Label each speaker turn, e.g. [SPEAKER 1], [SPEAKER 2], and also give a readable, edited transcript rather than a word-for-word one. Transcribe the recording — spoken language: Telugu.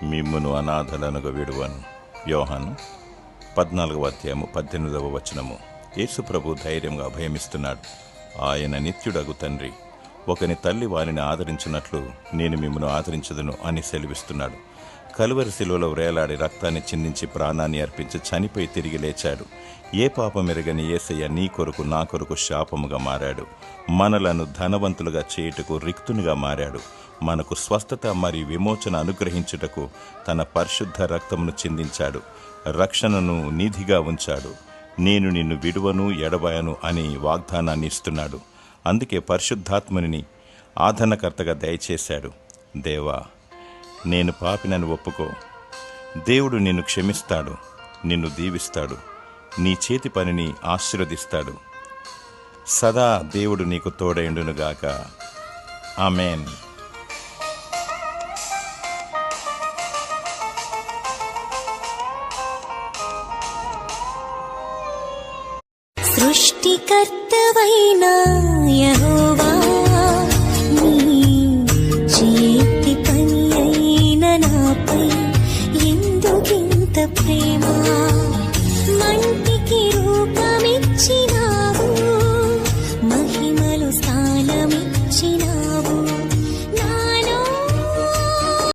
[SPEAKER 1] మిమ్మును అనాథలనుగా విడువను. యోహాను 14:18. యేసు ప్రభు ధైర్యంగా అభయమిస్తున్నాడు. ఆయన నిత్యుడగు తండ్రి. ఒకని తల్లి వారిని ఆదరించినట్లు నేను మిమ్మను ఆదరించదును అని సెలవిస్తున్నాడు. కలువరి శిలువలో వ్రేలాడి రక్తాన్ని చిందించి ప్రాణాన్ని అర్పించి చనిపోయి తిరిగి లేచాడు. ఏ పాపమెరగని యేసయ్య నీ కొరకు నా కొరకు శాపముగా మారాడు. మనలను ధనవంతులుగా చేయుటకు రిక్తునిగా మారాడు. మనకు స్వస్థత మరియు విమోచన అనుగ్రహించుటకు తన పరిశుద్ధ రక్తమును చిందించాడు. రక్షణను నిధిగా ఉంచాడు. నేను నిన్ను విడువను ఎడబాయను అని వాగ్దానాన్ని ఇస్తున్నాడు. అందుకే పరిశుద్ధాత్మని ఆదరణకర్తగా దయచేశాడు. దేవా, నేను పాపినని ఒప్పుకో. దేవుడు నిన్ను క్షమిస్తాడు, నిన్ను దీవిస్తాడు, నీ చేతి పనిని ఆశీర్వదిస్తాడు. సదా దేవుడు నీకు తోడైండునుగాక. ఆమేన్.
[SPEAKER 2] సృష్టికర్తవైన యెహోవా, నీ చేతి పని అయిన నాపై ఎందుకింత ప్రేమ? మంటికి రూపమిచ్చిన